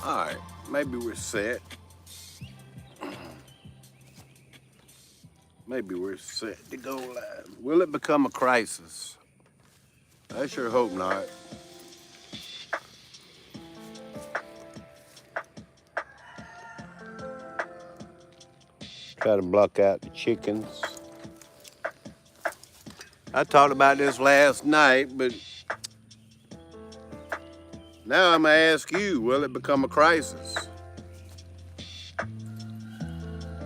All right, maybe we're set. Maybe we're set to go live. Will it become a crisis? I sure hope not. Try to block out the chickens. I talked about this last night, but now I'm gonna ask you, will it become a crisis?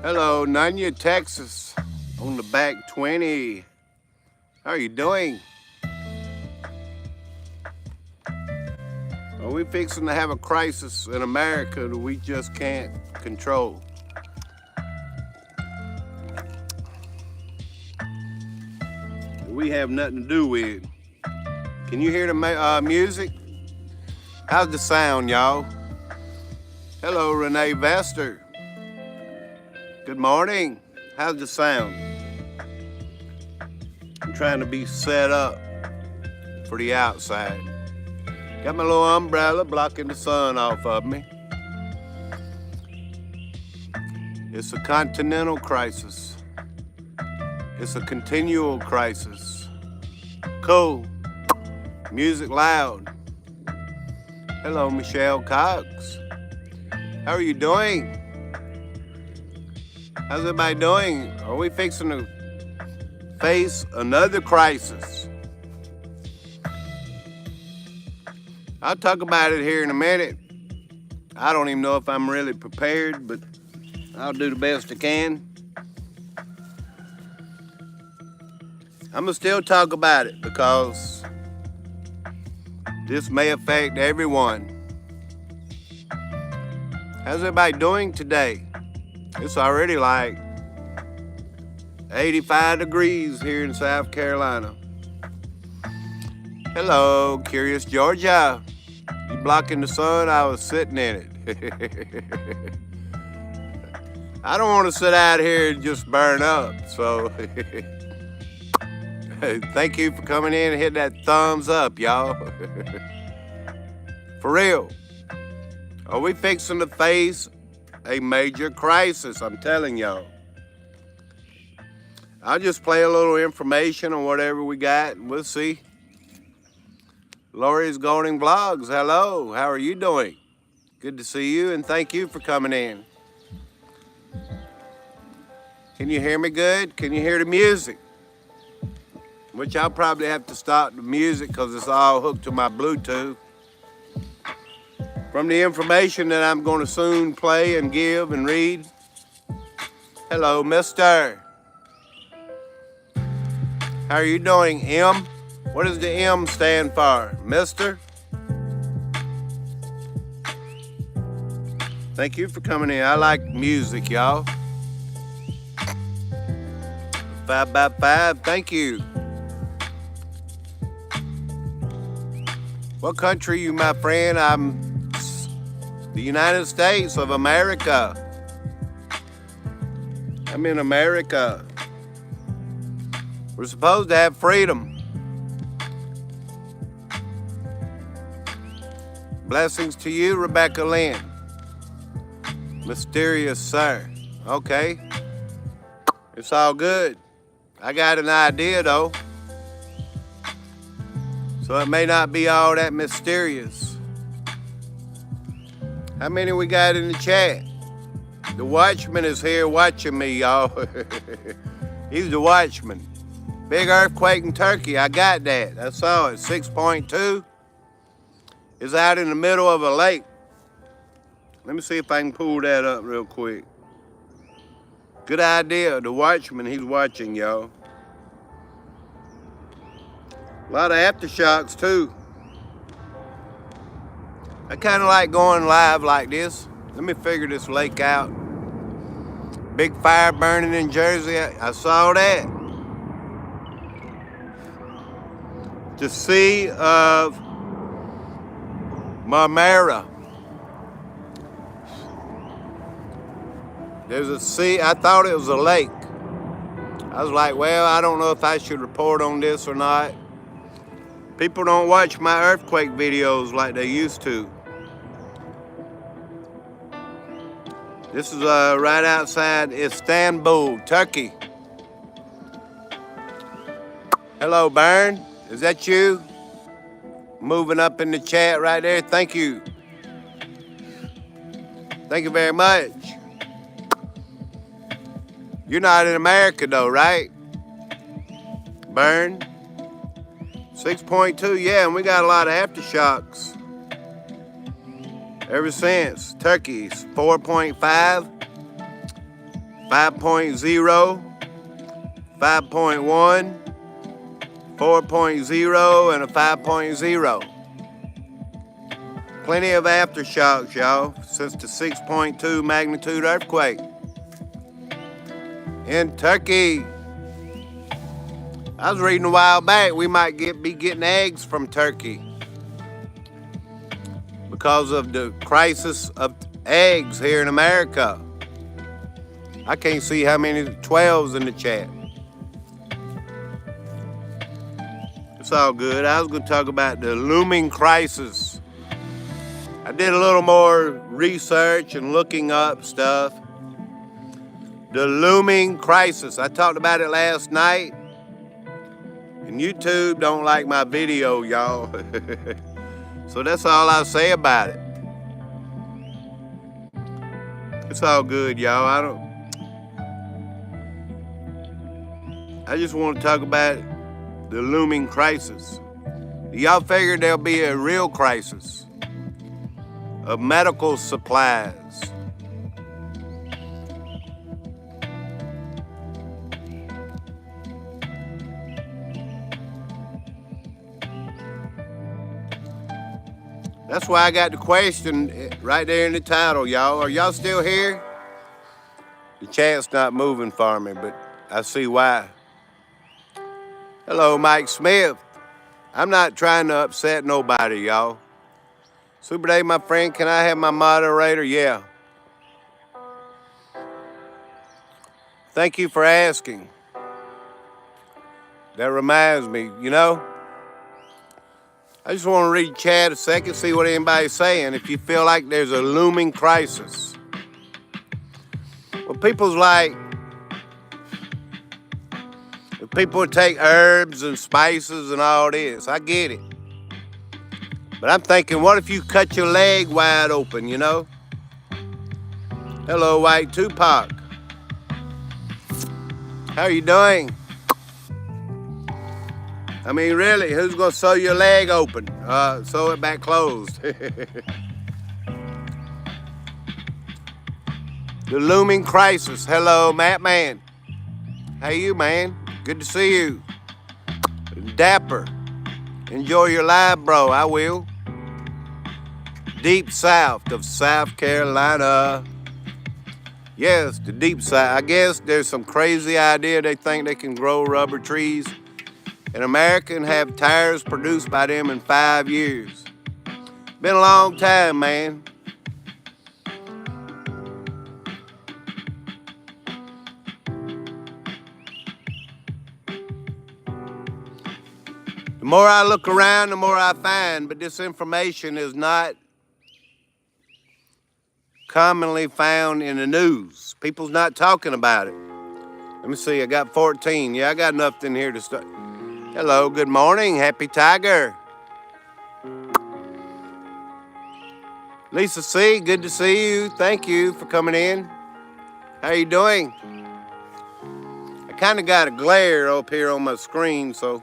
Hello, Nanya, Texas, on the back 20. How are you doing? Are we fixing to have a crisis in America that we just can't control? We have nothing to do with. Can you hear the music? How's the sound, y'all? Hello, Renee Vester. Good morning. How's the sound? I'm trying to be set up for the outside. Got my little umbrella blocking the sun off of me. It's a continental crisis. It's a continual crisis. Cool. Music loud. Hello, Michelle Cox. How are you doing? How's everybody doing? Are we fixing to face another crisis? I'll talk about it here in a minute. I don't even know if I'm really prepared, but I'll do the best I can. I'm gonna still talk about it because this may affect everyone. How's everybody doing today? It's already like 85 degrees here in South Carolina. Hello, Curious Georgia. You blocking the sun? I was sitting in it. I don't want to sit out here and just burn up, so thank you for coming in and hitting that thumbs up, y'all. For real. Are we fixing to face a major crisis? I'm telling y'all. I'll just play a little information on whatever we got, and we'll see. Lori's Golden Vlogs, hello. How are you doing? Good to see you, and thank you for coming in. Can you hear me good? Can you hear the music? Which I'll probably have to stop the music because it's all hooked to my Bluetooth. From the information that I'm going to soon play and give and read. Hello, mister. How are you doing, M? What does the M stand for? Mister? Thank you for coming in. I like music, y'all. 5x5, thank you. What country are you, my friend? I'm the United States of America. I'm in America. We're supposed to have freedom. Blessings to you, Rebecca Lynn. Mysterious sir. Okay. It's all good. I got an idea though. So it may not be all that mysterious. How many we got in the chat? The watchman is here watching me, y'all. He's the watchman. Big earthquake in Turkey, I got that. I saw it, 6.2. It's out in the middle of a lake. Let me see if I can pull that up real quick. Good idea, the watchman, he's watching, y'all. A lot of aftershocks too. I kind of like going live like this. Let me figure this lake out. Big fire burning in Jersey. I saw that. The Sea of Marmara. There's a sea. I thought it was a lake. I was like, well, I don't know if I should report on this or not. People don't watch my earthquake videos like they used to. This is right outside Istanbul, Turkey. Hello, Bern. Is that you? Moving up in the chat right there. Thank you. Thank you very much. You're not in America though, right? Bern. 6.2, yeah, and we got a lot of aftershocks. Ever since. Turkey's 4.5, 5.0, 5.1, 4.0, and a 5.0. Plenty of aftershocks, y'all, since the 6.2 magnitude earthquake in Turkey. I was reading a while back we might be getting eggs from Turkey because of the crisis of eggs here in America. I can't see how many 12s in the chat. It's all good. I was going to talk about the looming crisis. I did a little more research and looking up stuff. The looming crisis. I talked about it last night. And YouTube don't like my video, y'all. So that's all I'll say about it. It's all good, y'all. I just want to talk about the looming crisis. Y'all figured there'll be a real crisis of medical supplies. That's why I got the question right there in the title, y'all. Are y'all still here? The chat's not moving for me, but I see why. Hello, Mike Smith. I'm not trying to upset nobody, y'all. Super Dave, my friend, can I have my moderator? Yeah. Thank you for asking. That reminds me, you know, I just want to read chat a second, see what anybody's saying. If you feel like there's a looming crisis. Well, people's like, if people take herbs and spices and all this, I get it. But I'm thinking, what if you cut your leg wide open, you know? Hello, White Tupac. How are you doing? I mean, really, who's going to sew your leg open? Sew it back closed. The looming crisis. Hello, Matt Man. How you, man? Good to see you. Dapper. Enjoy your live, bro. I will. Deep South of South Carolina. Yes, the deep south. I guess there's some crazy idea they think they can grow rubber trees in America and have tires produced by them in 5 years. Been a long time, man. The more I look around, the more I find, but this information is not commonly found in the news. People's not talking about it. Let me see, I got 14. Yeah, I got enough in here to start. Hello, good morning, Happy Tiger. Lisa C, good to see you. Thank you for coming in. How you doing? I kind of got a glare up here on my screen, so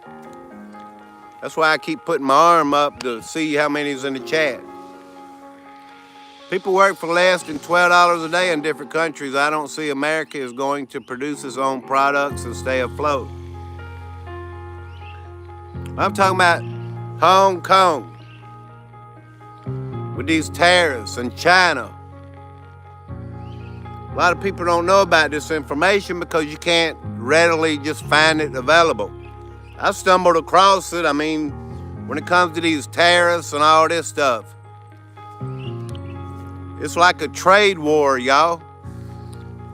that's why I keep putting my arm up to see how many's in the chat. People work for less than $12 a day in different countries. I don't see America is going to produce its own products and stay afloat. I'm talking about Hong Kong with these tariffs and China. A lot of people don't know about this information because you can't readily just find it available. I stumbled across it. I mean, when it comes to these tariffs and all this stuff, it's like a trade war, y'all.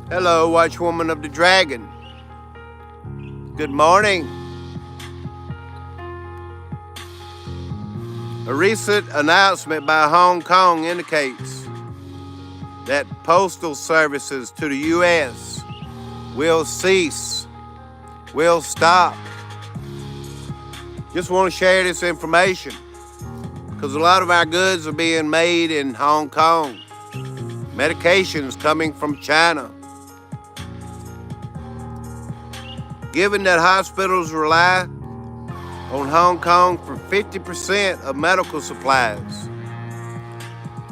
Hello, Watchwoman of the Dragon. Good morning. A recent announcement by Hong Kong indicates that postal services to the U.S. will cease, will stop. Just want to share this information because a lot of our goods are being made in Hong Kong. Medications coming from China. Given that hospitals rely on Hong Kong for 50% of medical supplies,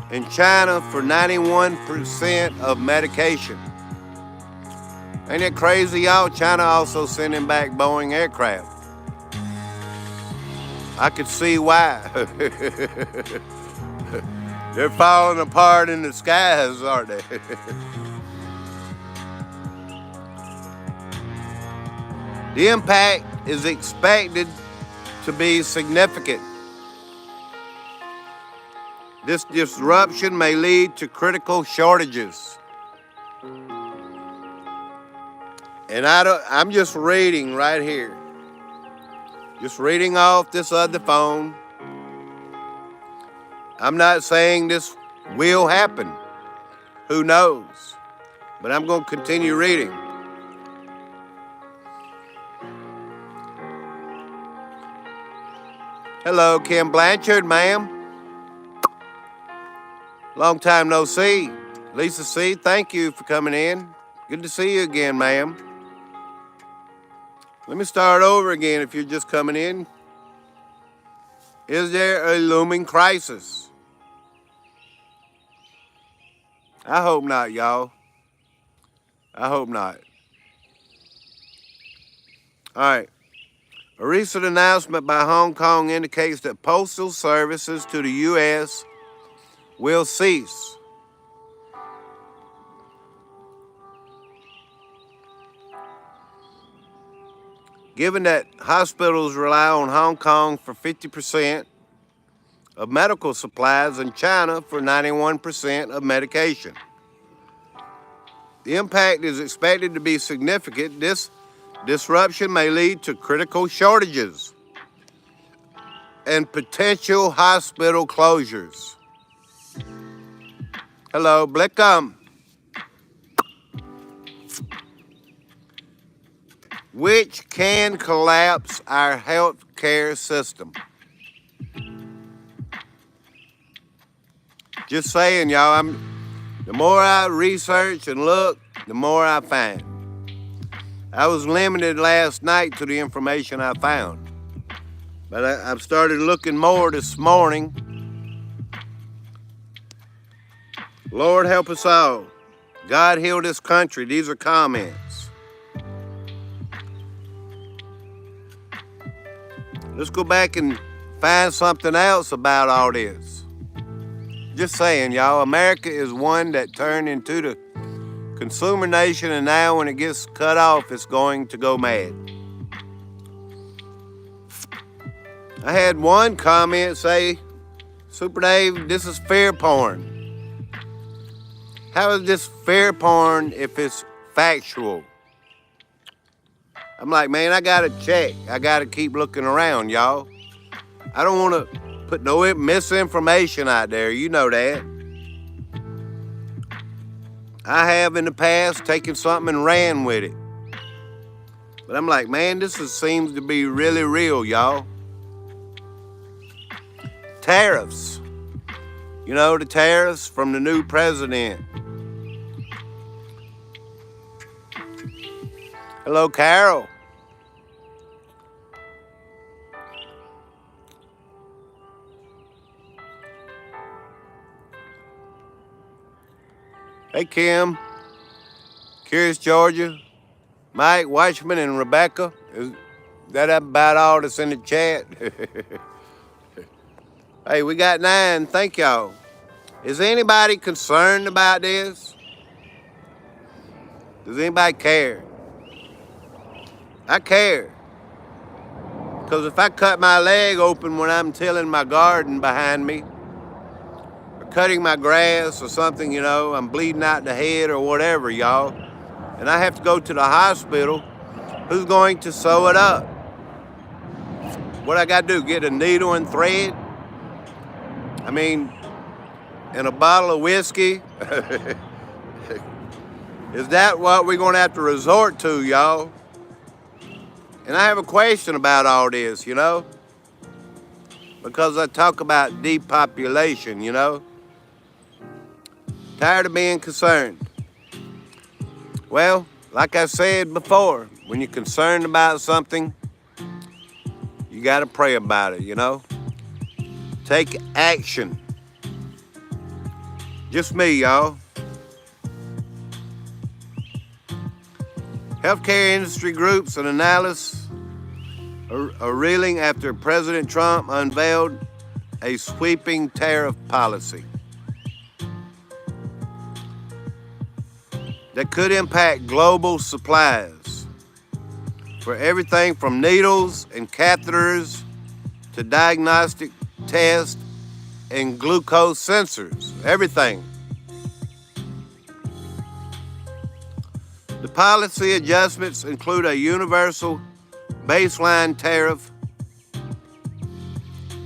and China for 91% of medication. Ain't it crazy, y'all? China also sending back Boeing aircraft. I could see why. They're falling apart in the skies, aren't they? The impact is expected to be significant. This disruption may lead to critical shortages. And I'm just reading right here. Just reading off this other phone. I'm not saying this will happen. Who knows? But I'm going to continue reading. Hello, Kim Blanchard, ma'am. Long time no see. Lisa C., thank you for coming in. Good to see you again, ma'am. Let me start over again if you're just coming in. Is there a looming crisis? I hope not, y'all. I hope not. All right. A recent announcement by Hong Kong indicates that postal services to the U.S. will cease. Given that hospitals rely on Hong Kong for 50% of medical supplies and China for 91% of medication. The impact is expected to be significant. This disruption may lead to critical shortages and potential hospital closures. Hello, Blickum. Which can collapse our health care system. Just saying, y'all, the more I research and look, the more I find. I was limited last night to the information I found. But I've started looking more this morning. Lord help us all. God heal this country. These are comments. Let's go back and find something else about all this. Just saying, y'all, America is one that turned into the consumer nation, and now when it gets cut off, it's going to go mad. I had one comment say, Super Dave, this is fair porn. How is this fair porn if it's factual? I'm like, man, I gotta check. I gotta keep looking around, y'all. I don't want to put no misinformation out there. You know that. I have in the past taken something and ran with it. But I'm like, man, seems to be really real, y'all. Tariffs. You know, the tariffs from the new president. Hello, Carol. Hey, Kim. Curious, Georgia. Mike, Watchman, and Rebecca. Is that about all that's in the chat? Hey, we got 9. Thank y'all. Is anybody concerned about this? Does anybody care? I care. Because if I cut my leg open when I'm tilling my garden behind me, or cutting my grass or something, you know, I'm bleeding out the head or whatever, y'all, and I have to go to the hospital, who's going to sew it up? What I got to do, get a needle and thread? I mean, and a bottle of whiskey? Is that what we're going to have to resort to, y'all? And I have a question about all this, you know? Because I talk about depopulation, you know? Tired of being concerned. Well, like I said before, when you're concerned about something, you got to pray about it, you know? Take action. Just me, y'all. Healthcare industry groups and analysts are reeling after President Trump unveiled a sweeping tariff policy that could impact global supplies for everything from needles and catheters to diagnostic tests and glucose sensors, everything. The policy adjustments include a universal baseline tariff,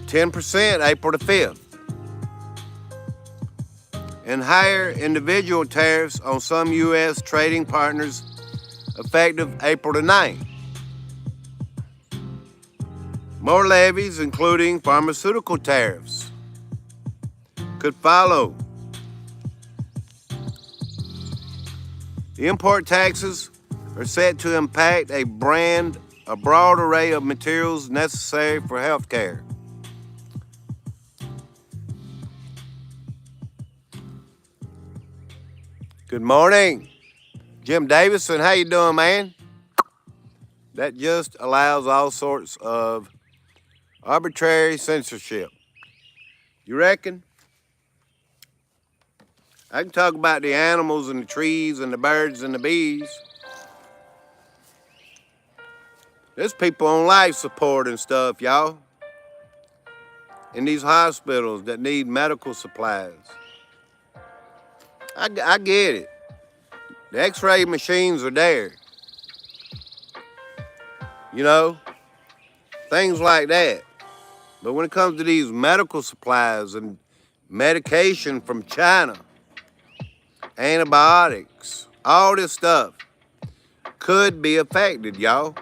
10% April the 5th, and higher individual tariffs on some U.S. trading partners effective April the 9th. More levies, including pharmaceutical tariffs, could follow. The import taxes are set to impact a broad array of materials necessary for health care. Good morning. Jim Davison, how you doing, man? That just allows all sorts of arbitrary censorship. You reckon? I can talk about the animals and the trees and the birds and the bees. There's people on life support and stuff, y'all, in these hospitals that need medical supplies. I get it. The x-ray machines are there. You know, things like that. But when it comes to these medical supplies and medication from China, antibiotics, all this stuff could be affected, y'all.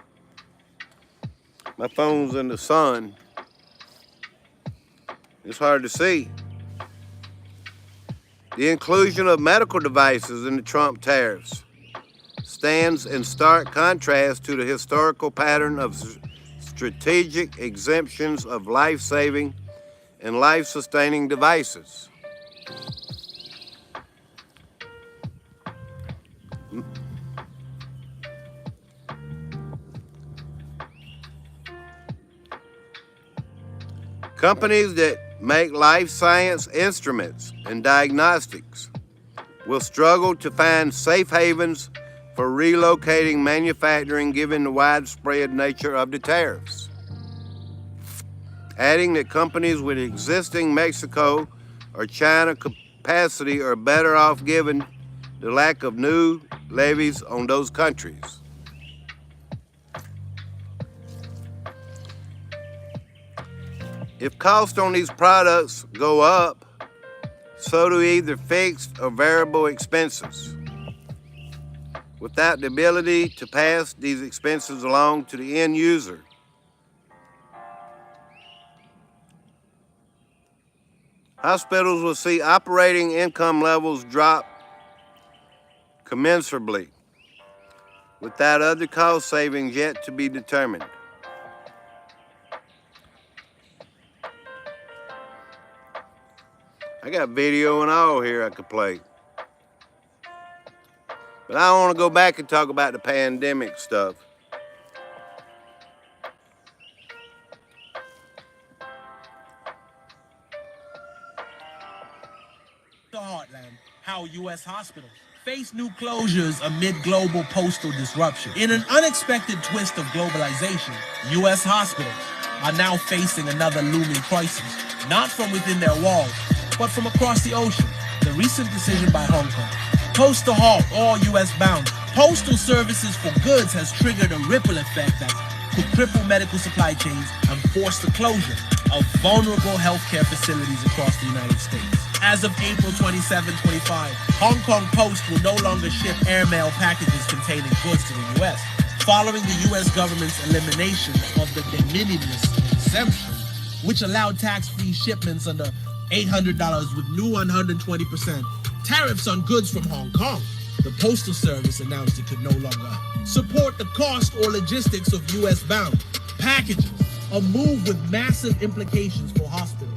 My phone's in the sun. It's hard to see. The inclusion of medical devices in the Trump tariffs stands in stark contrast to the historical pattern of strategic exemptions of life-saving and life-sustaining devices. Companies that make life science instruments and diagnostics will struggle to find safe havens for relocating manufacturing given the widespread nature of the tariffs. Adding that companies with existing Mexico or China capacity are better off given the lack of new levies on those countries. If costs on these products go up, so do either fixed or variable expenses, without the ability to pass these expenses along to the end user. Hospitals will see operating income levels drop commensurably, without other cost savings yet to be determined. I got video and all here I could play. But I want to go back and talk about the pandemic stuff. The heartland, how U.S. hospitals face new closures amid global postal disruption. In an unexpected twist of globalization, U.S. hospitals are now facing another looming crisis, not from within their walls, but from across the ocean. The recent decision by Hong Kong post to halt all U.S.-bound postal services for goods has triggered a ripple effect that could cripple medical supply chains and force the closure of vulnerable healthcare facilities across the United States. As of April 27, 25, Hong Kong Post will no longer ship airmail packages containing goods to the U.S., following the U.S. government's elimination of the de minimis exemption, which allowed tax-free shipments under $800 with new 120% tariffs on goods from Hong Kong. The Postal Service announced it could no longer support the cost or logistics of U.S.-bound packages, a move with massive implications for hospitals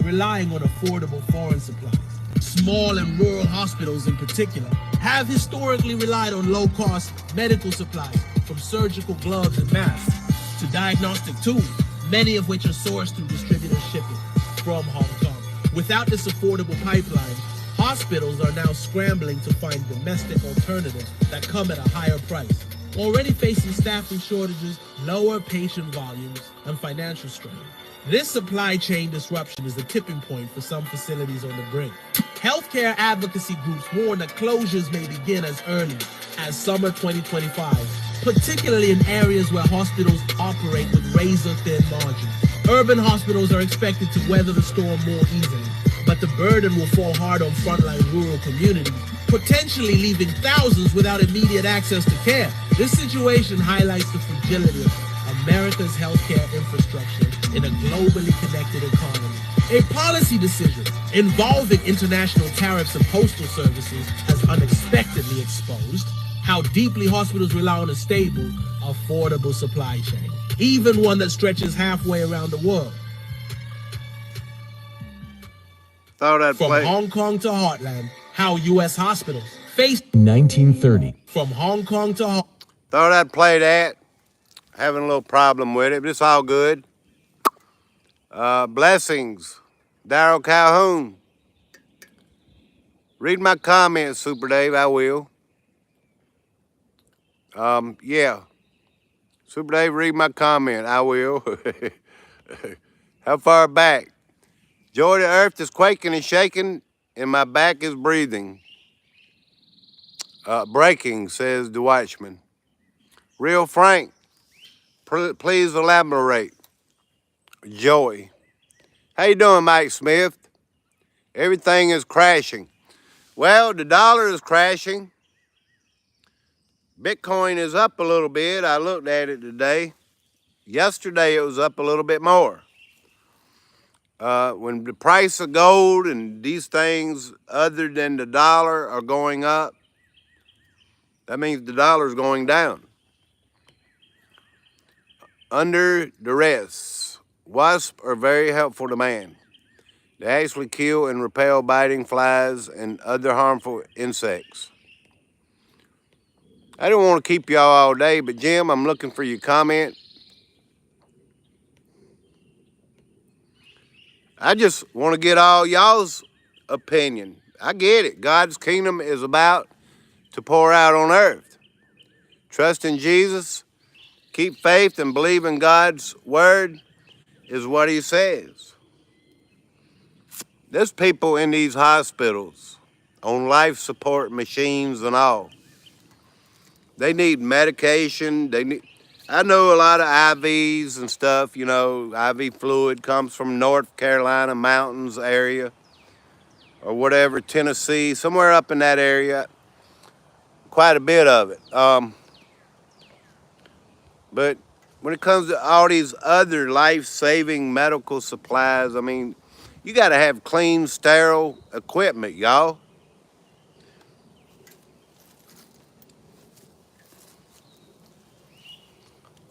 relying on affordable foreign supplies. Small and rural hospitals in particular have historically relied on low-cost medical supplies, from surgical gloves and masks to diagnostic tools, many of which are sourced through distributor shipping from Hong Kong. Without this affordable pipeline, hospitals are now scrambling to find domestic alternatives that come at a higher price, already facing staffing shortages, lower patient volumes, and financial strain. This supply chain disruption is the tipping point for some facilities on the brink. Healthcare advocacy groups warn that closures may begin as early as summer 2025, particularly in areas where hospitals operate with razor-thin margins. Urban hospitals are expected to weather the storm more easily, but the burden will fall hard on frontline rural communities, potentially leaving thousands without immediate access to care. This situation highlights the fragility of America's healthcare infrastructure in a globally connected economy. A policy decision involving international tariffs and postal services has unexpectedly exposed how deeply hospitals rely on a stable, affordable supply chain, even one that stretches halfway around the world. Thought I'd From play. Hong Kong to Heartland, how U.S. hospitals face 1930. From Hong Kong to Thought I'd play that. Having a little problem with it, but it's all good. Blessings, Daryl Calhoun. Read my comments, Super Dave. I will. Yeah. Super Dave, read my comment. I will. How far back? Joy, the earth is quaking and shaking, and my back is breathing. Breaking, says the watchman. Real Frank, please elaborate. Joy. How you doing, Mike Smith? Everything is crashing. Well, the dollar is crashing. Bitcoin is up a little bit. I looked at it today. Yesterday, it was up a little bit more. When the price of gold and these things other than the dollar are going up, that means the dollar is going down. Under duress, wasps are very helpful to man. They actually kill and repel biting flies and other harmful insects. I don't want to keep y'all all day, but Jim, I'm looking for your comment. I just want to get all y'all's opinion. I get it. God's kingdom is about to pour out on earth. Trust in Jesus, keep faith, and believe in God's word is what he says. There's people in these hospitals on life support machines and all. They need medication. I know a lot of IVs and stuff, you know, IV fluid comes from North Carolina mountains area or whatever, Tennessee, somewhere up in that area, quite a bit of it. But when it comes to all these other life-saving medical supplies, I mean, you got to have clean, sterile equipment, y'all.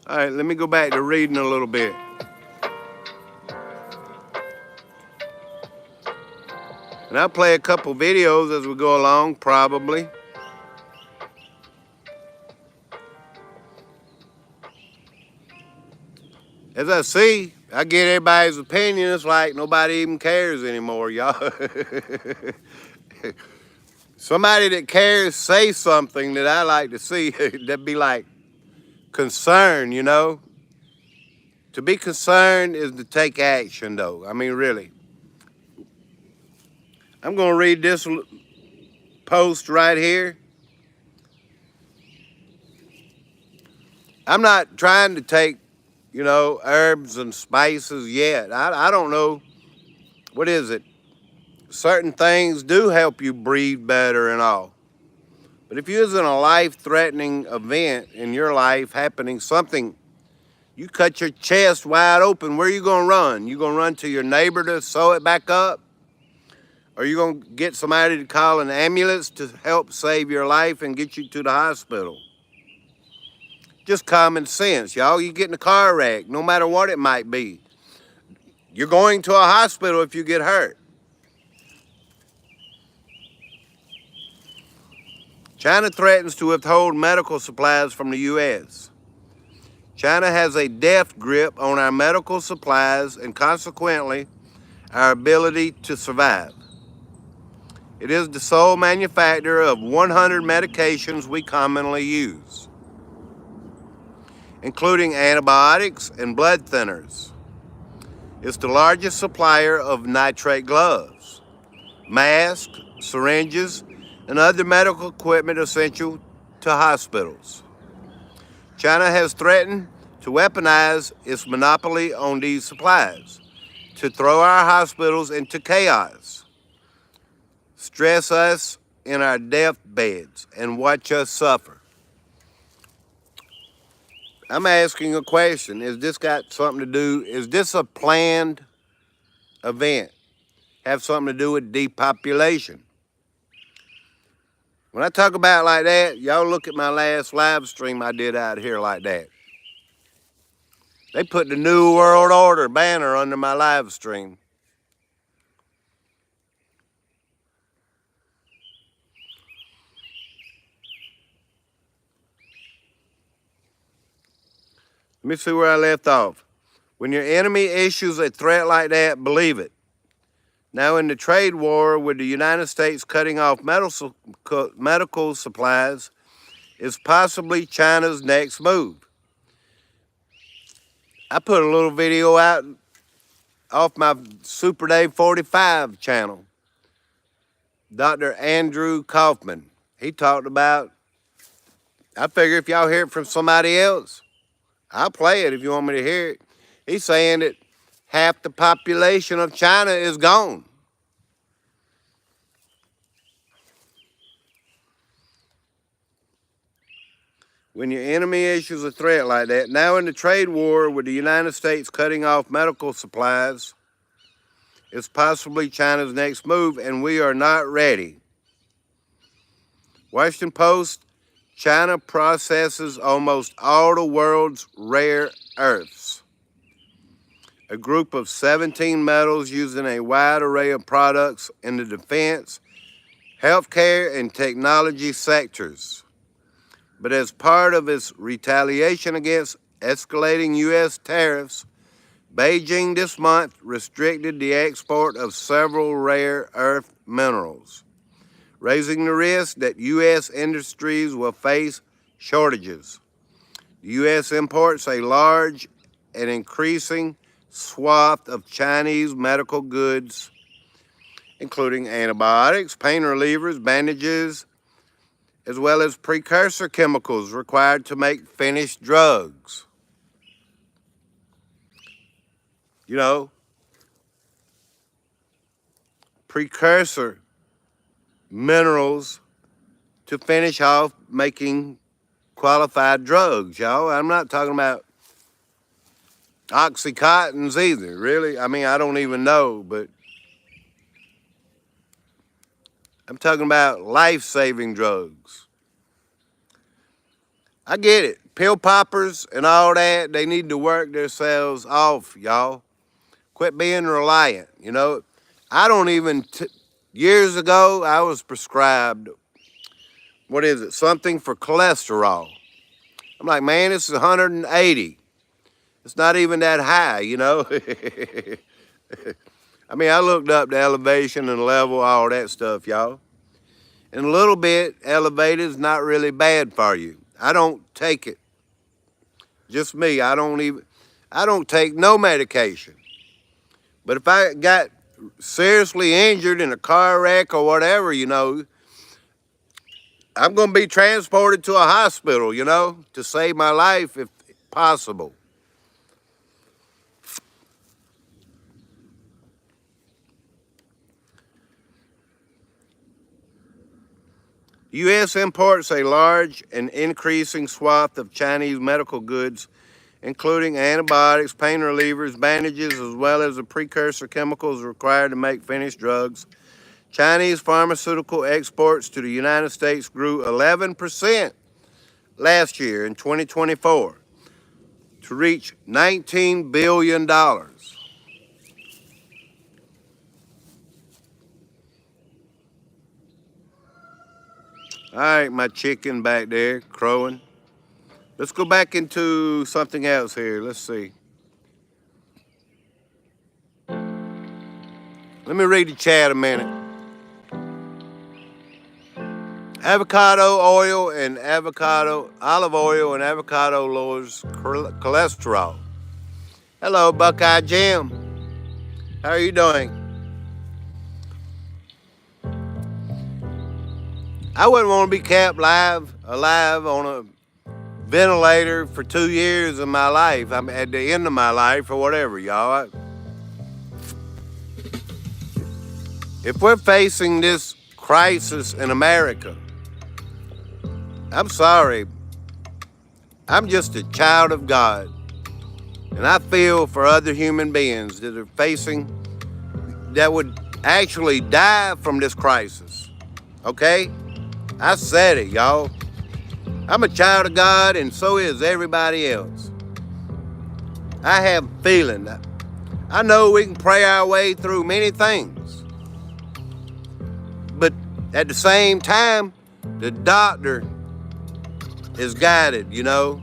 All right, let me go back to reading a little bit. And I'll play a couple videos as we go along, probably. As I see, I get everybody's opinion. It's like nobody even cares anymore, y'all. Somebody that cares say something that I like to see. That'd be like, concern, you know. To be concerned is to take action, though. I mean, really. I'm going to read this post right here. I'm not trying to take, you know, herbs and spices yet. I don't know. What is it? certain things do help you breathe better and all. But if you're in a life-threatening event in your life happening, something, you cut your chest wide open, where are you going to run? You going to run to your neighbor to sew it back up? Or are you going to get somebody to call an ambulance to help save your life and get you to the hospital? Just common sense, y'all. You get in a car wreck, no matter what it might be. You're going to a hospital if you get hurt. China threatens to withhold medical supplies from the U.S. China has a death grip on our medical supplies and consequently our ability to survive. It is the sole manufacturer of 100 medications we commonly use, including antibiotics and blood thinners. It's the largest supplier of nitrate gloves, masks, syringes, and other medical equipment essential to hospitals. China has threatened to weaponize its monopoly on these supplies, to throw our hospitals into chaos, stress us in our deathbeds, and watch us suffer. I'm asking a question. Is this got something to do, is this a planned event? Have something to do with depopulation? When I talk about it like that, y'all look at my last live stream I did out here like that. They put the New World Order banner under my live stream. Let me see where I left off. When your enemy issues a threat like that, believe it. Now, in the trade war with the United States cutting off medical supplies is possibly China's next move. I put a little video out off my Super Day 45 channel. Dr. Andrew Kaufman, he talked about, I figure if y'all hear it from somebody else, I'll play it if you want me to hear it. He's saying that half the population of China is gone. When your enemy issues a threat like that, now in the trade war with the United States cutting off medical supplies, it's possibly China's next move, and we are not ready. Washington Post, China processes almost all the world's rare earths. A group of 17 metals using a wide array of products in the defense, healthcare, and technology sectors. But as part of its retaliation against escalating U.S. tariffs, Beijing this month restricted the export of several rare earth minerals, raising the risk that U.S. industries will face shortages. The U.S. imports a large and increasing swath of Chinese medical goods, including antibiotics, pain relievers, bandages, as well as precursor chemicals required to make finished drugs. You know, precursor minerals to finish off making qualified drugs, y'all. I'm not talking about Oxycontins either, really. I mean, I don't even know, but I'm talking about life-saving drugs. I get it. Pill poppers and all that, they need to work themselves off, y'all. Quit being reliant, you know. I don't even, years ago, I was prescribed, what is it, something for cholesterol. I'm like, man, this is 180. It's not even that high, you know. I mean, I looked up the elevation and level, all that stuff, y'all. And a little bit elevated is not really bad for you. I don't take it. Just me, I don't take no medication. But if I got seriously injured in a car wreck or whatever, you know, I'm going to be transported to a hospital, you know, to save my life if possible. The U.S. imports a large and increasing swath of Chinese medical goods, including antibiotics, pain relievers, bandages, as well as the precursor chemicals required to make finished drugs. Chinese pharmaceutical exports to the United States grew 11% last year in 2024 to reach $19 billion. All right, my chicken back there crowing. Let's go back into something else here. Let's see. Let me read the chat a minute. Avocado oil and olive oil and avocado lowers cholesterol. Hello, Buckeye Jim. How are you doing? I wouldn't want to be kept alive on a ventilator for 2 years of my life. I'm at the end of my life or whatever, y'all. If we're facing this crisis in America, I'm sorry. I'm just a child of God. And I feel for other human beings that are that would actually die from this crisis. Okay? I said it, y'all. I'm a child of God, and so is everybody else. I have a feeling that I know we can pray our way through many things. But at the same time, the doctor is guided, you know?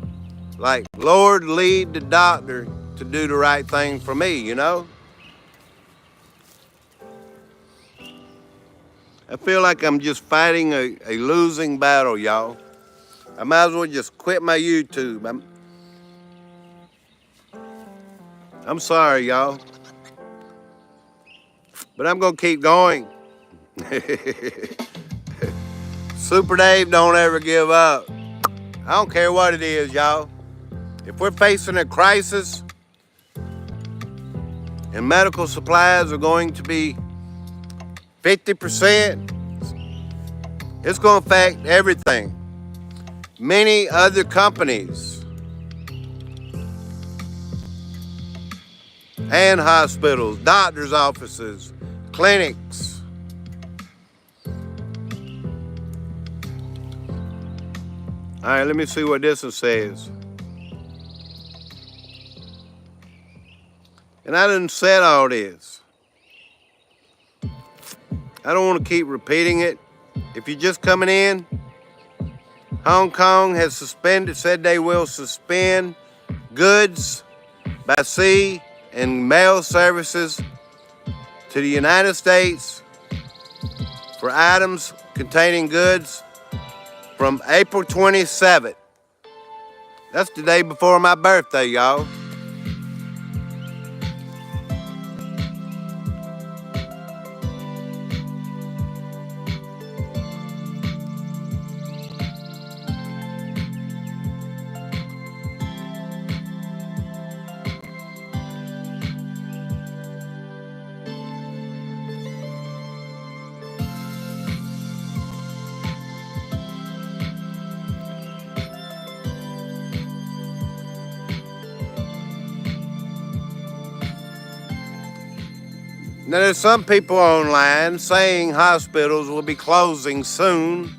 Like, Lord, lead the doctor to do the right thing for me, you know? I feel like I'm just fighting a losing battle, y'all. I might as well just quit my YouTube. I'm sorry, y'all. But I'm going to keep going. Super Dave don't ever give up. I don't care what it is, y'all. If we're facing a crisis and medical supplies are going to be 50%, it's going to affect everything. Many other companies and hospitals, doctors' offices, clinics. All right, let me see what this one says. And I done said all this. I don't want to keep repeating it. If you're just coming in, Hong Kong has said they will suspend goods by sea and mail services to the United States for items containing goods from April 27th. That's the day before my birthday, y'all. Now, there's some people online saying hospitals will be closing soon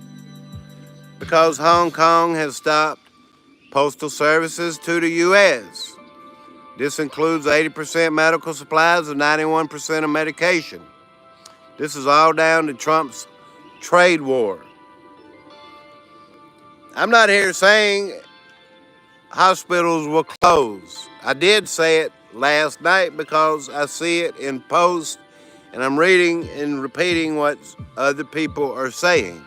because Hong Kong has stopped postal services to the U.S. This includes 80% medical supplies and 91% of medication. This is all down to Trump's trade war. I'm not here saying hospitals will close. I did say it last night because I see it in posts and I'm reading and repeating what other people are saying.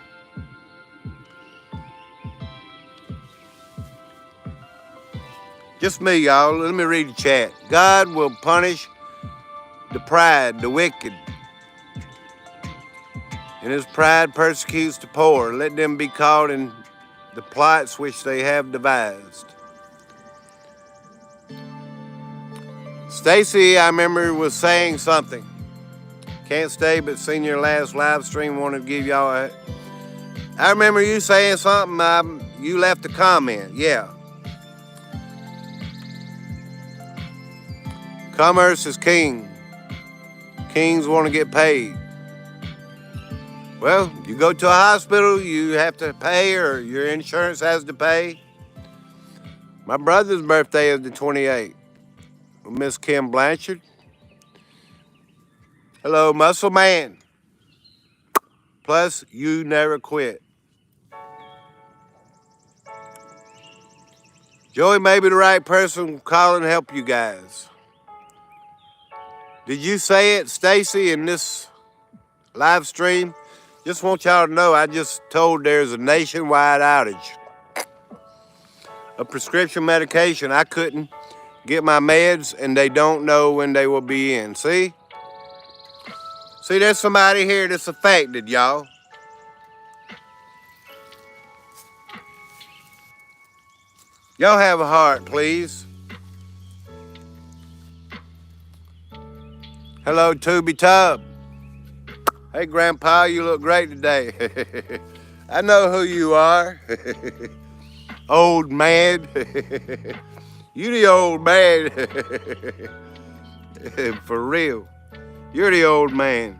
Just me, y'all. Let me read the chat. God will punish the pride, the wicked, and his pride persecutes the poor. Let them be caught in the plots which they have devised. Stacy, I remember, was saying something. Can't stay, but seen your last live stream. Wanted to give y'all I remember you saying something. You left a comment. Yeah. Commerce is king. Kings want to get paid. Well, you go to a hospital, you have to pay, or your insurance has to pay. My brother's birthday is the 28th. Miss Kim Blanchard. Hello, Muscle Man. Plus, you never quit. Joey may be the right person to call and help you guys. Did you say it, Stacy, in this live stream? Just want y'all to know, I just told there's a nationwide outage of prescription medication. I couldn't get my meds, and they don't know when they will be in. See? See, there's somebody here that's affected, y'all. Y'all have a heart, please. Hello, Tooby Tub. Hey, Grandpa, you look great today. I know who you are. Old man. You the old man. For real. You're the old man.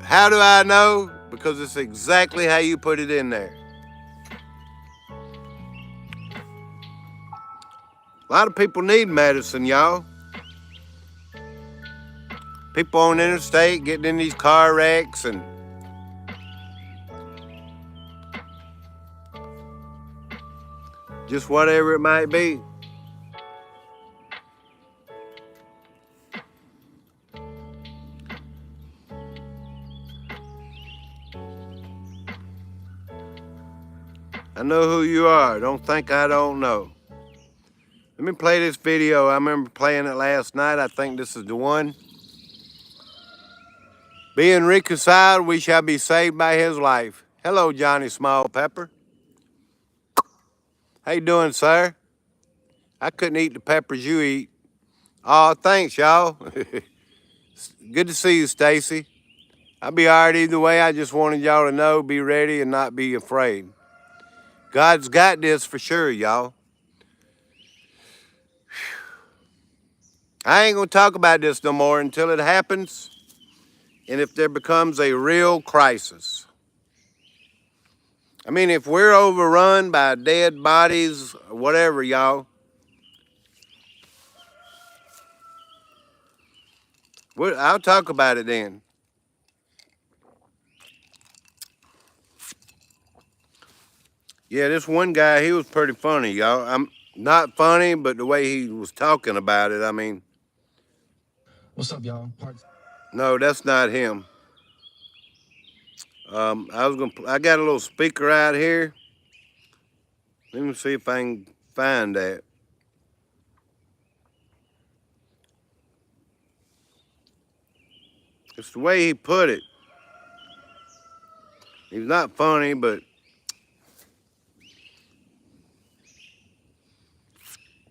How do I know? Because it's exactly how you put it in there. A lot of people need medicine, y'all. People on the interstate getting in these car wrecks and just whatever it might be. I know who you are. Don't think I don't know. Let me play this video. I remember playing it last night. I think this is the one. Being reconciled, we shall be saved by his life. Hello, Johnny Small Pepper. How you doing, sir? I couldn't eat the peppers you eat. Oh, thanks, y'all. Good to see you, Stacy. I'll be all right either way. I just wanted y'all to know, be ready and not be afraid. God's got this for sure, y'all. I ain't gonna talk about this no more until it happens and if there becomes a real crisis. I mean, if we're overrun by dead bodies or whatever, y'all, I'll talk about it then. Yeah, this one guy, he was pretty funny, y'all. I'm not funny, but the way he was talking about it, I mean. What's up, y'all? No, that's not him. I got a little speaker out here. Let me see if I can find that. It's the way he put it. He's not funny, but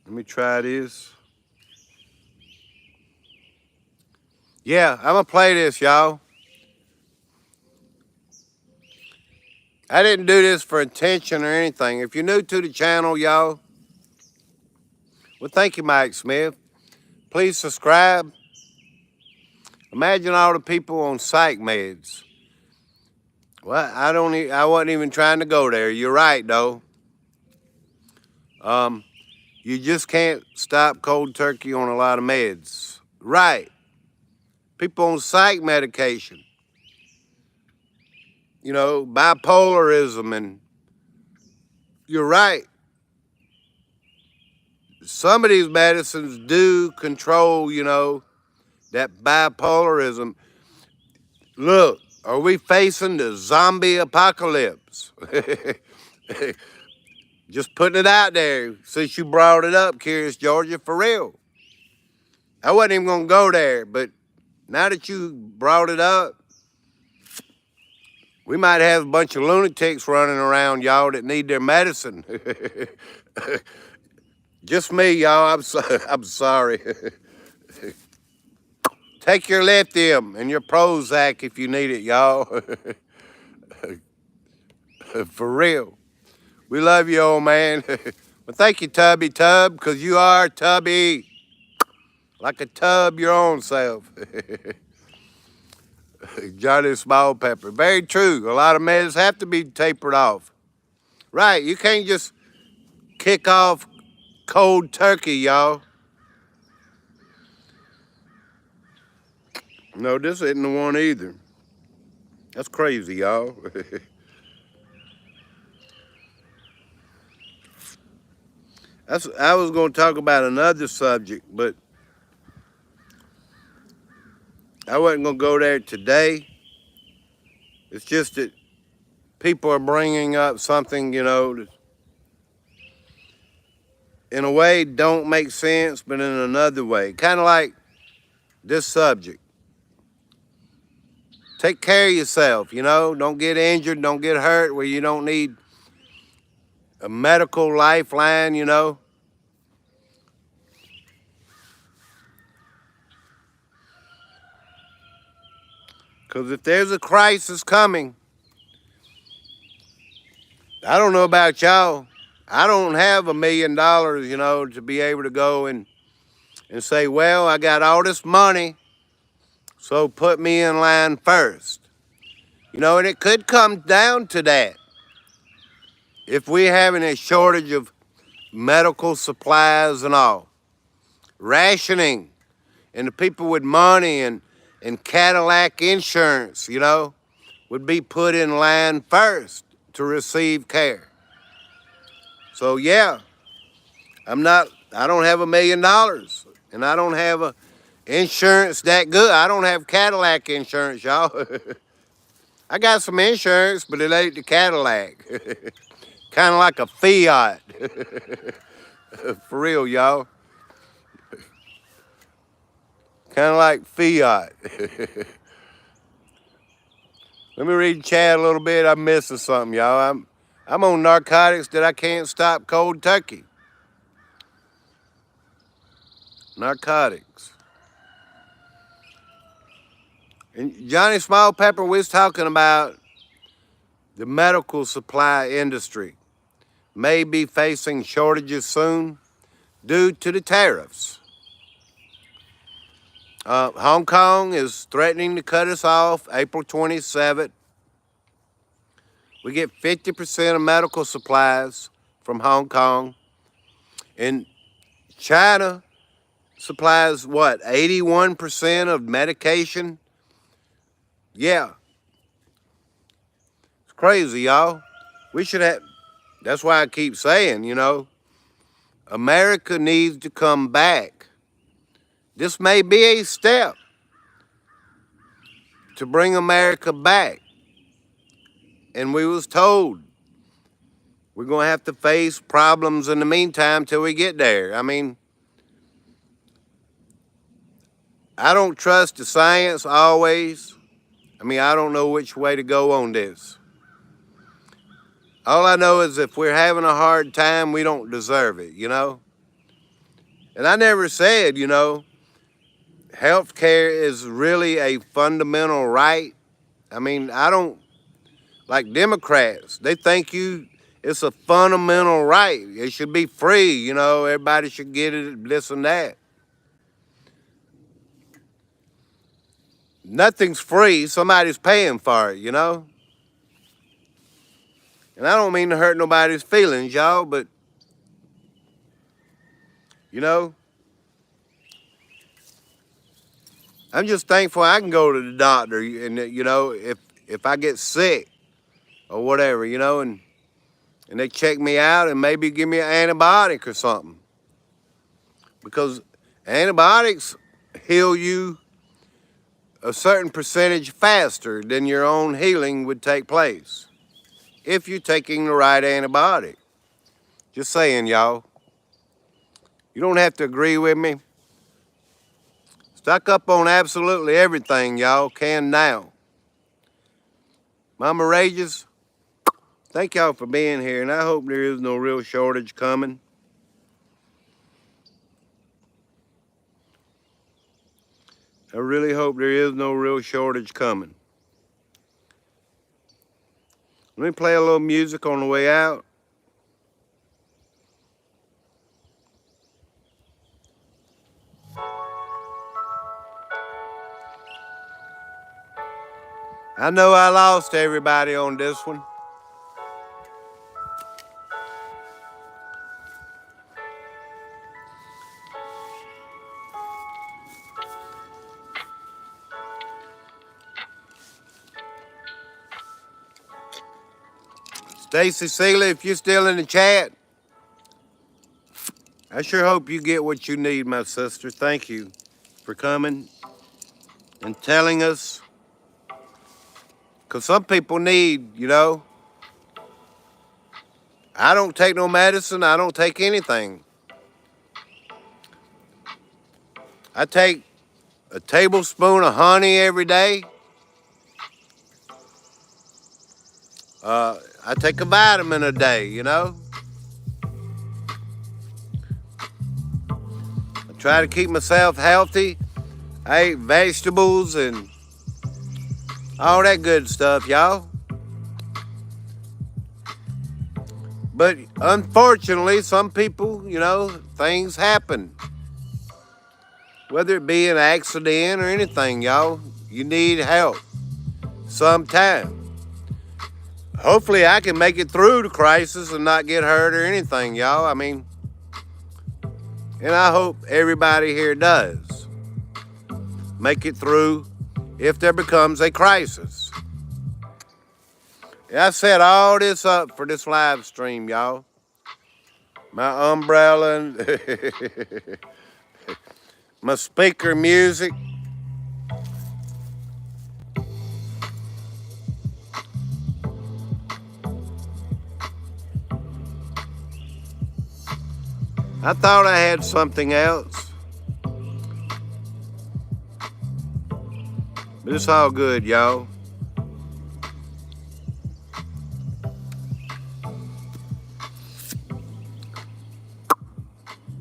let me try this. Yeah, I'm gonna play this, y'all. I didn't do this for attention or anything. If you're new to the channel, y'all, well, thank you, Mike Smith. Please subscribe. Imagine all the people on psych meds. Well, I wasn't even trying to go there. You're right, though. You just can't stop cold turkey on a lot of meds. Right. People on psych medication. You know, bipolarism, and you're right. Some of these medicines do control, you know, that bipolarism. Look, are we facing the zombie apocalypse? Just putting it out there since you brought it up, Curious Georgia, for real. I wasn't even going to go there, but now that you brought it up, we might have a bunch of lunatics running around, y'all, that need their medicine. Just me, y'all. I'm sorry. Take your lithium and your Prozac if you need it, y'all. For real. We love you, old man. Well, thank you, Tubby Tub, because you are tubby. Like a tub your own self. Johnny Small Pepper. Very true. A lot of meds have to be tapered off. Right. You can't just kick off cold turkey, y'all. No, this isn't the one either. That's crazy, y'all. I was going to talk about another subject, but I wasn't going to go there today. It's just that people are bringing up something, you know, that in a way don't make sense, but in another way. Kind of like this subject. Take care of yourself, you know. Don't get injured, don't get hurt where you don't need a medical lifeline, you know. Because if there's a crisis coming, I don't know about y'all. I don't have $1 million, you know, to be able to go and say, well, I got all this money, so put me in line first. You know, and it could come down to that. If we're having a shortage of medical supplies and all, rationing, and the people with money and Cadillac insurance, you know, would be put in line first to receive care. So yeah, I don't have $1 million, and I don't have a insurance that good. I don't have Cadillac insurance, y'all. I got some insurance, but it ain't the Cadillac. Kind of like a Fiat. For real, y'all. Kind of like Fiat. Let me read chat a little bit. I'm missing something, y'all. I'm on narcotics that I can't stop cold turkey. Narcotics. And Johnny Small Pepper was talking about the medical supply industry may be facing shortages soon due to the tariffs. Hong Kong is threatening to cut us off April 27th. We get 50% of medical supplies from Hong Kong. And China supplies, what, 81% of medication? Yeah. It's crazy, y'all. We should have, that's why I keep saying, you know, America needs to come back. This may be a step to bring America back. And we was told we're going to have to face problems in the meantime till we get there. I mean, I don't trust the science always. I mean, I don't know which way to go on this. All I know is if we're having a hard time, we don't deserve it, you know? And I never said, you know, health care is really a fundamental right. I mean, I don't, like Democrats, they think it's a fundamental right. It should be free, you know, everybody should get it, this and that. Nothing's free, somebody's paying for it, you know? And I don't mean to hurt nobody's feelings, y'all, but, you know, I'm just thankful I can go to the doctor and, you know, if I get sick or whatever, you know, and they check me out and maybe give me an antibiotic or something. Because antibiotics heal you a certain percentage faster than your own healing would take place if you're taking the right antibiotic. Just saying, y'all. You don't have to agree with me. Stock up on absolutely everything, y'all can now. Mama Rages, thank y'all for being here, and I hope there is no real shortage coming. I really hope there is no real shortage coming. Let me play a little music on the way out. I know I lost everybody on this one. Stacy Seeley, if you're still in the chat, I sure hope you get what you need, my sister. Thank you for coming and telling us. Because some people need, you know. I don't take no medicine. I don't take anything. I take a tablespoon of honey every day. I take a vitamin a day, you know. I try to keep myself healthy. I eat vegetables and all that good stuff, y'all. But unfortunately, some people, you know, things happen. Whether it be an accident or anything, y'all, you need help sometime. Hopefully I can make it through the crisis and not get hurt or anything, y'all. I mean, and I hope everybody here does make it through if there becomes a crisis. I set all this up for this live stream, y'all. My umbrella and my speaker music. I thought I had something else. But it's all good, y'all.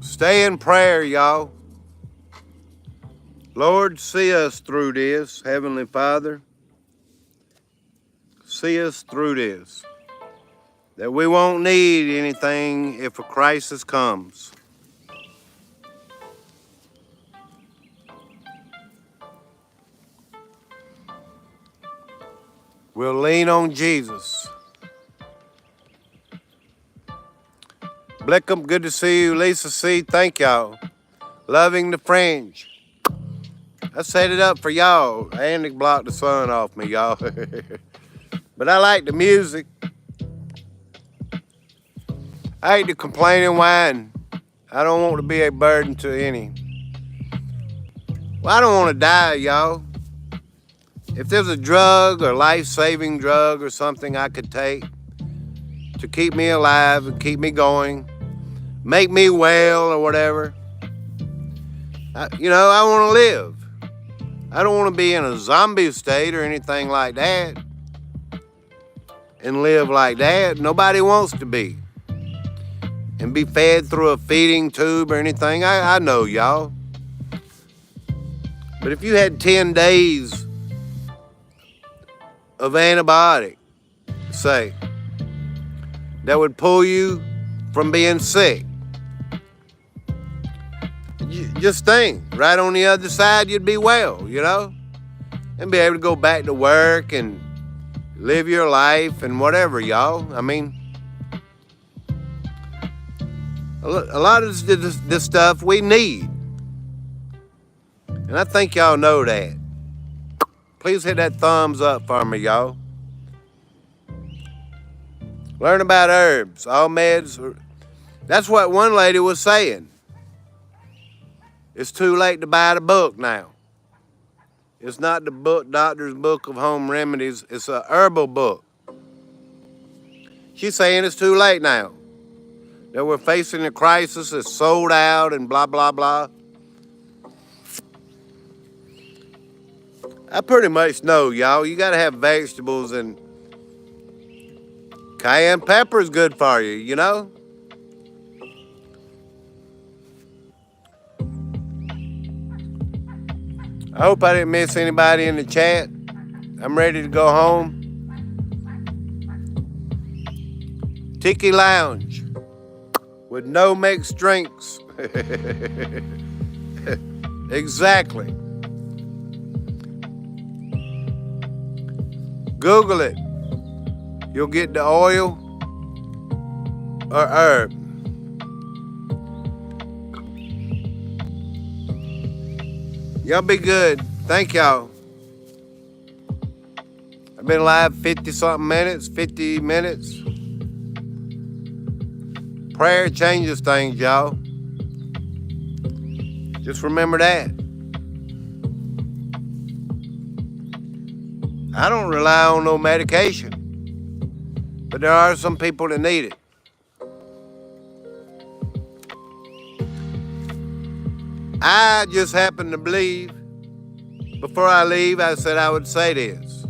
Stay in prayer, y'all. Lord, see us through this, Heavenly Father. See us through this. That we won't need anything if a crisis comes. We'll lean on Jesus. Blickham, good to see you. Lisa C., thank y'all. Loving the Fringe. I set it up for y'all. Andy blocked the sun off me, y'all. But I like the music. I hate to complain and whine. I don't want to be a burden to any. Well, I don't want to die, y'all. If there's a drug or life-saving drug or something I could take to keep me alive and keep me going, make me well or whatever, I want to live. I don't want to be in a zombie state or anything like that and live like that. Nobody wants to be. And be fed through a feeding tube or anything. I know, y'all. But if you had 10 days of antibiotic, say, that would pull you from being sick. Just think, right on the other side, you'd be well, you know, and be able to go back to work and live your life and whatever, y'all. I mean, a lot of this stuff we need. And I think y'all know that. Please hit that thumbs up for me, y'all. Learn about herbs, all meds. That's what one lady was saying. It's too late to buy the book now. It's not the book, Doctor's Book of Home Remedies. It's a herbal book. She's saying it's too late now. That we're facing a crisis, it's sold out and blah, blah, blah. I pretty much know, y'all. You got to have vegetables, and cayenne pepper is good for you, you know? I hope I didn't miss anybody in the chat. I'm ready to go home. Tiki Lounge with no mixed drinks. Exactly. Google it. You'll get the oil or herb. Y'all be good. Thank y'all. I've been live 50-something minutes, 50 minutes. Prayer changes things, y'all. Just remember that. I don't rely on no medication, but there are some people that need it. I just happen to believe, before I leave, I said I would say this.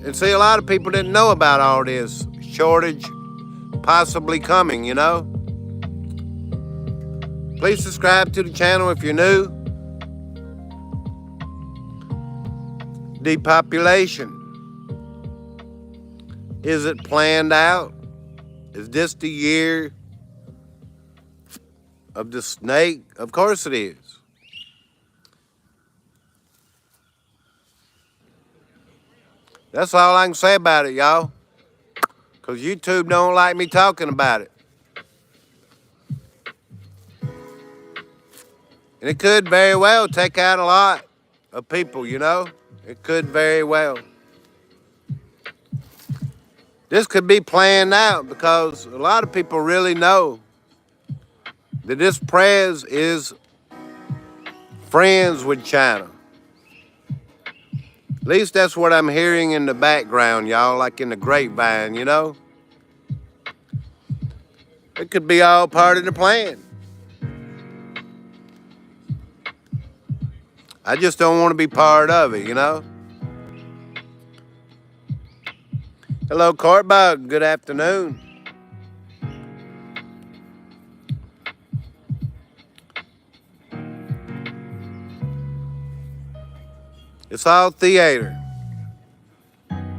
And see, a lot of people didn't know about all this shortage possibly coming, you know? Please subscribe to the channel if you're new. Depopulation. Is it planned out? Is this the year of the snake? Of course it is. That's all I can say about it, y'all. Because YouTube don't like me talking about it. And it could very well take out a lot of people, you know? It could very well. This could be planned out because a lot of people really know that this Prez is friends with China. At least that's what I'm hearing in the background, y'all, like in the grapevine, you know? It could be all part of the plan. I just don't want to be part of it, you know? Hello, Courtbug. Good afternoon. It's all theater.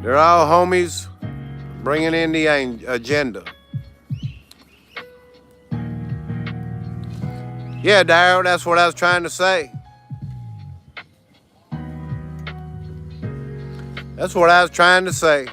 They're all homies bringing in the agenda. Yeah, Daryl, that's what I was trying to say. That's what I was trying to say.